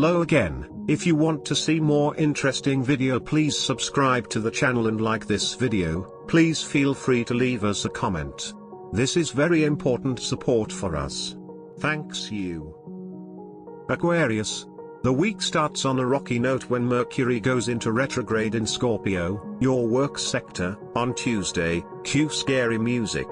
Hello again. If you want to see more interesting video, please subscribe to the channel and like this video. Please feel free to leave us a comment. This is very important support for us. Thanks you. Aquarius. The week starts on a rocky note when Mercury goes into retrograde in Scorpio, your work sector, on Tuesday. Cue scary music.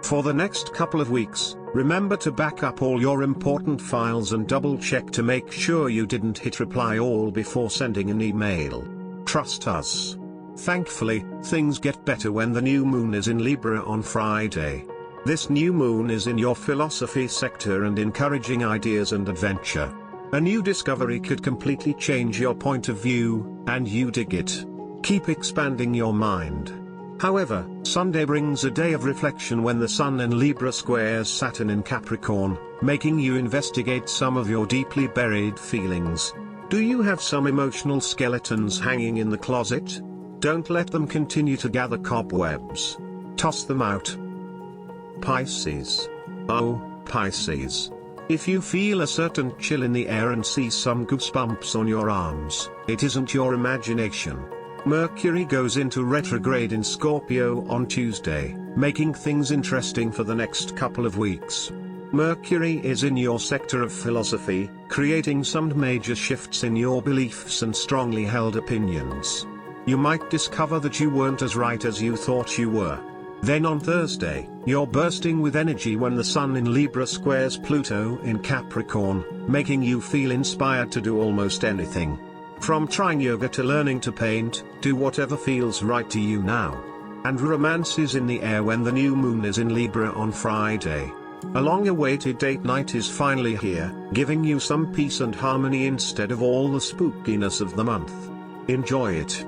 For the next couple of weeks, remember to back up all your important files and double check to make sure you didn't hit reply all before sending an email. Trust us. Thankfully, things get better when the new moon is in Libra on Friday. This new moon is in your philosophy sector and encouraging ideas and adventure. A new discovery could completely change your point of view, and you dig it. Keep expanding your mind. However, Sunday brings a day of reflection when the Sun in Libra squares Saturn in Capricorn, making you investigate some of your deeply buried feelings. Do you have some emotional skeletons hanging in the closet? Don't let them continue to gather cobwebs. Toss them out. Pisces. Oh, Pisces. If you feel a certain chill in the air and see some goosebumps on your arms, it isn't your imagination. Mercury goes into retrograde in Scorpio on Tuesday, making things interesting for the next couple of weeks. Mercury is in your sector of philosophy, creating some major shifts in your beliefs and strongly held opinions. You might discover that you weren't as right as you thought you were. Then on Thursday, you're bursting with energy when the Sun in Libra squares Pluto in Capricorn, making you feel inspired to do almost anything. From trying yoga to learning to paint, do whatever feels right to you now. And romance is in the air when the new moon is in Libra on Friday. A long-awaited date night is finally here, giving you some peace and harmony instead of all the spookiness of the month. Enjoy it.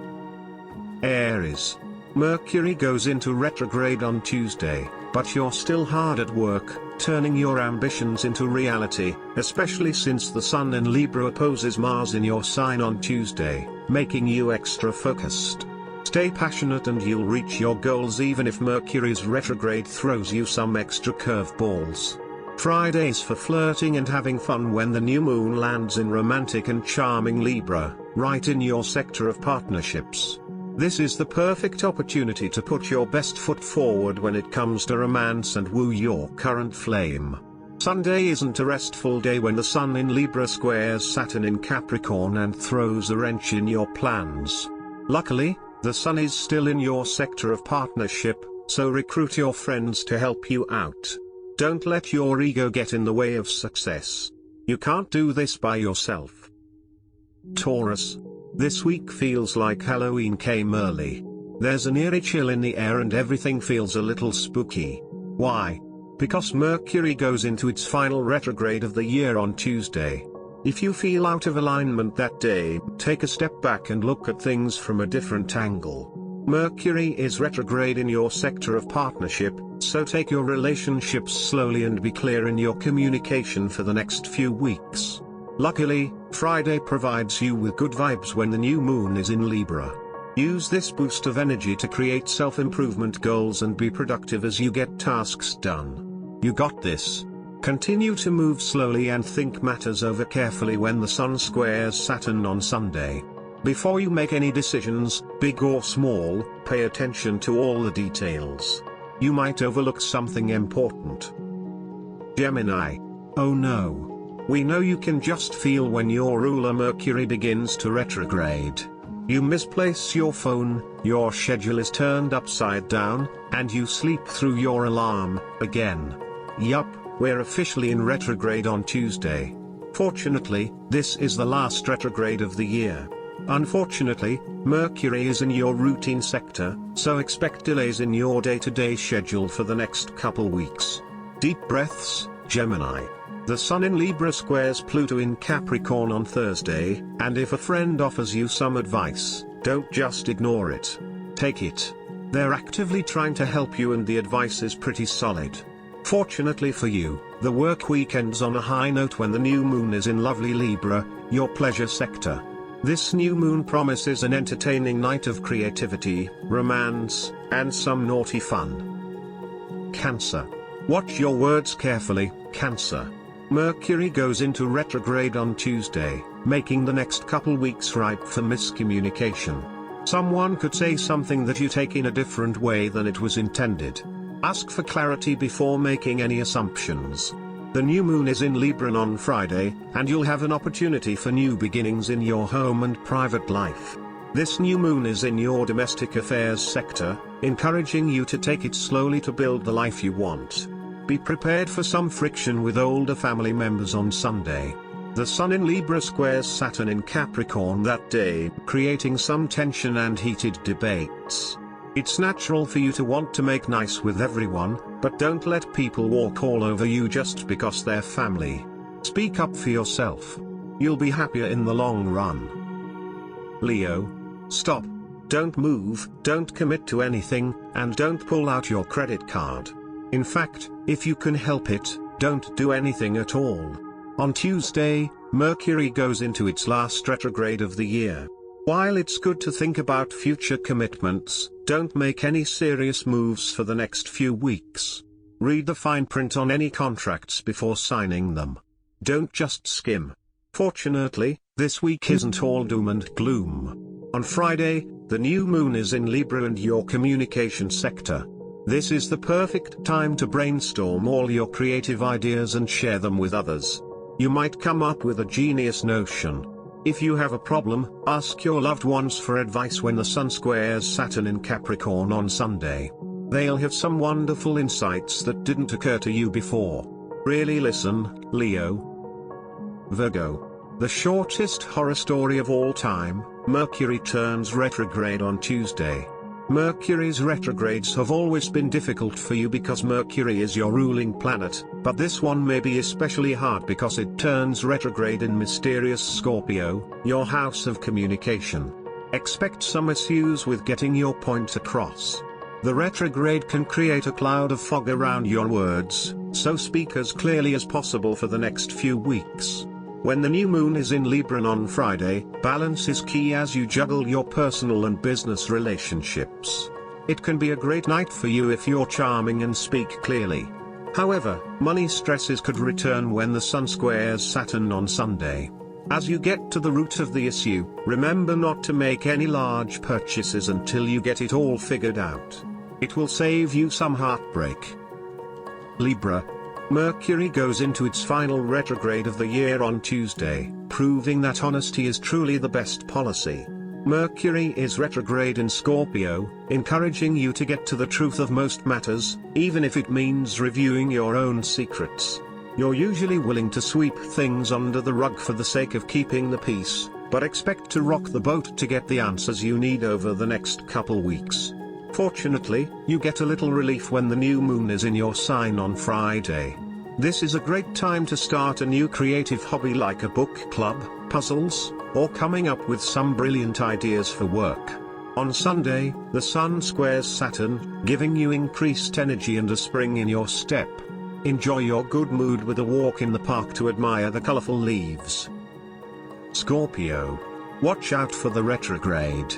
Aries. Mercury goes into retrograde on Tuesday, but you're still hard at work, turning your ambitions into reality, especially since the Sun in Libra opposes Mars in your sign on Tuesday, making you extra focused. Stay passionate and you'll reach your goals even if Mercury's retrograde throws you some extra curveballs. Fridays for flirting and having fun when the new moon lands in romantic and charming Libra, right in your sector of partnerships. This is the perfect opportunity to put your best foot forward when it comes to romance and woo your current flame. Sunday isn't a restful day when the Sun in Libra squares Saturn in Capricorn and throws a wrench in your plans. Luckily, the Sun is still in your sector of partnership, so recruit your friends to help you out. Don't let your ego get in the way of success. You can't do this by yourself. Taurus. This week feels like Halloween came early. There's an eerie chill in the air and everything feels a little spooky. Why? Because Mercury goes into its final retrograde of the year on Tuesday. If you feel out of alignment that day, take a step back and look at things from a different angle. Mercury is retrograde in your sector of partnership, so take your relationships slowly and be clear in your communication for the next few weeks. Luckily, Friday provides you with good vibes when the new moon is in Libra. Use this boost of energy to create self-improvement goals and be productive as you get tasks done. You got this. Continue to move slowly and think matters over carefully when the Sun squares Saturn on Sunday. Before you make any decisions, big or small, pay attention to all the details. You might overlook something important. Gemini. Oh no. We know you can just feel when your ruler Mercury begins to retrograde. You misplace your phone, your schedule is turned upside down, and you sleep through your alarm, again. Yup, we're officially in retrograde on Tuesday. Fortunately, this is the last retrograde of the year. Unfortunately, Mercury is in your routine sector, so expect delays in your day-to-day schedule for the next couple weeks. Deep breaths, Gemini. The Sun in Libra squares Pluto in Capricorn on Thursday, and if a friend offers you some advice, don't just ignore it. Take it. They're actively trying to help you and the advice is pretty solid. Fortunately for you, the work week ends on a high note when the new moon is in lovely Libra, your pleasure sector. This new moon promises an entertaining night of creativity, romance, and some naughty fun. Cancer. Watch your words carefully, Cancer. Mercury goes into retrograde on Tuesday, making the next couple weeks ripe for miscommunication. Someone could say something that you take in a different way than it was intended. Ask for clarity before making any assumptions. The new moon is in Libra on Friday, and you'll have an opportunity for new beginnings in your home and private life. This new moon is in your domestic affairs sector, encouraging you to take it slowly to build the life you want. Be prepared for some friction with older family members on Sunday. The Sun in Libra squares Saturn in Capricorn that day, creating some tension and heated debates. It's natural for you to want to make nice with everyone, but don't let people walk all over you just because they're family. Speak up for yourself. You'll be happier in the long run. Leo. Stop. Don't move, don't commit to anything, and don't pull out your credit card. In fact, if you can help it, don't do anything at all. On Tuesday, Mercury goes into its last retrograde of the year. While it's good to think about future commitments, don't make any serious moves for the next few weeks. Read the fine print on any contracts before signing them. Don't just skim. Fortunately, this week isn't all doom and gloom. On Friday, the new moon is in Libra and your communication sector. This is the perfect time to brainstorm all your creative ideas and share them with others. You might come up with a genius notion. If you have a problem, ask your loved ones for advice when the Sun squares Saturn in Capricorn on Sunday. They'll have some wonderful insights that didn't occur to you before. Really listen, Leo. Virgo. The shortest horror story of all time, Mercury turns retrograde on Tuesday. Mercury's retrogrades have always been difficult for you because Mercury is your ruling planet, but this one may be especially hard because it turns retrograde in mysterious Scorpio, your house of communication. Expect some issues with getting your point across. The retrograde can create a cloud of fog around your words, so speak as clearly as possible for the next few weeks. When the new moon is in Libra on Friday, balance is key as you juggle your personal and business relationships. It can be a great night for you if you're charming and speak clearly. However, money stresses could return when the Sun squares Saturn on Sunday. As you get to the root of the issue, remember not to make any large purchases until you get it all figured out. It will save you some heartbreak. Libra. Mercury goes into its final retrograde of the year on Tuesday, proving that honesty is truly the best policy. Mercury is retrograde in Scorpio, encouraging you to get to the truth of most matters, even if it means reviewing your own secrets. You're usually willing to sweep things under the rug for the sake of keeping the peace, but expect to rock the boat to get the answers you need over the next couple weeks. Fortunately, you get a little relief when the new moon is in your sign on Friday. This is a great time to start a new creative hobby like a book club, puzzles, or coming up with some brilliant ideas for work. On Sunday, the Sun squares Saturn, giving you increased energy and a spring in your step. Enjoy your good mood with a walk in the park to admire the colorful leaves. Scorpio. Watch out for the retrograde.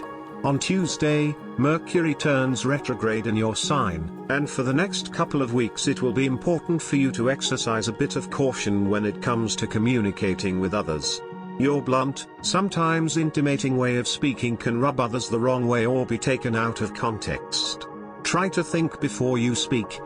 On Tuesday, Mercury turns retrograde in your sign, and for the next couple of weeks it will be important for you to exercise a bit of caution when it comes to communicating with others. Your blunt, sometimes intimating way of speaking can rub others the wrong way or be taken out of context. Try to think before you speak.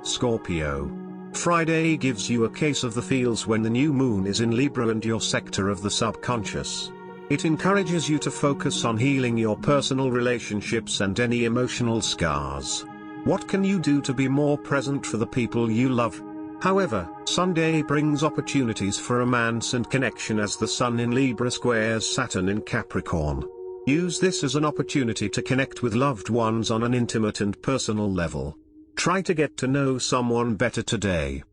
Scorpio. Friday gives you a case of the feels when the new moon is in Libra and your sector of the subconscious. It encourages you to focus on healing your personal relationships and any emotional scars. What can you do to be more present for the people you love? However, Sunday brings opportunities for romance and connection as the Sun in Libra squares Saturn in Capricorn. Use this as an opportunity to connect with loved ones on an intimate and personal level. Try to get to know someone better today.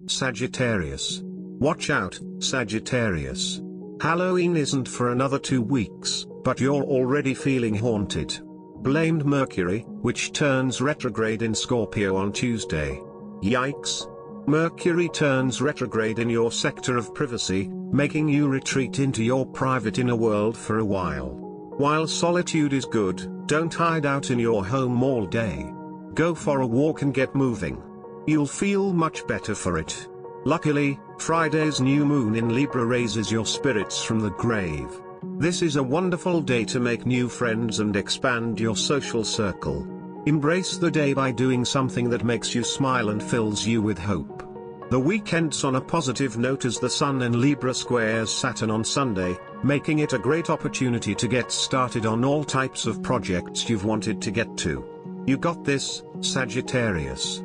Sagittarius. Watch out, Sagittarius. Halloween isn't for another 2 weeks, but you're already feeling haunted. Blamed Mercury, which turns retrograde in Scorpio on Tuesday. Yikes! Mercury turns retrograde in your sector of privacy, making you retreat into your private inner world for a while. While solitude is good, don't hide out in your home all day. Go for a walk and get moving. You'll feel much better for it. Luckily, Friday's new moon in Libra raises your spirits from the grave. This is a wonderful day to make new friends and expand your social circle. Embrace the day by doing something that makes you smile and fills you with hope. The week ends on a positive note as the Sun in Libra squares Saturn on Sunday, making it a great opportunity to get started on all types of projects you've wanted to get to. You got this, Sagittarius.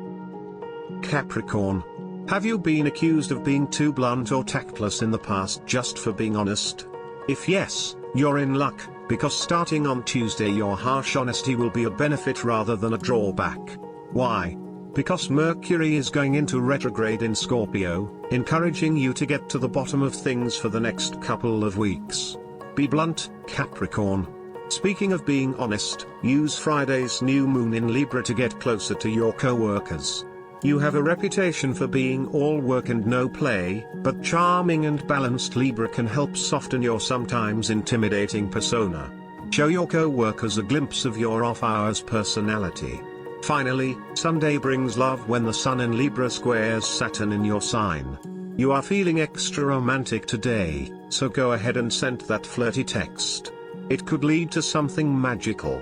Capricorn. Have you been accused of being too blunt or tactless in the past just for being honest? If yes, you're in luck, because starting on Tuesday your harsh honesty will be a benefit rather than a drawback. Why? Because Mercury is going into retrograde in Scorpio, encouraging you to get to the bottom of things for the next couple of weeks. Be blunt, Capricorn. Speaking of being honest, use Friday's new moon in Libra to get closer to your co-workers. You have a reputation for being all work and no play, but charming and balanced Libra can help soften your sometimes intimidating persona. Show your co-workers a glimpse of your off-hours personality. Finally, Sunday brings love when the Sun in Libra squares Saturn in your sign. You are feeling extra romantic today, so go ahead and send that flirty text. It could lead to something magical.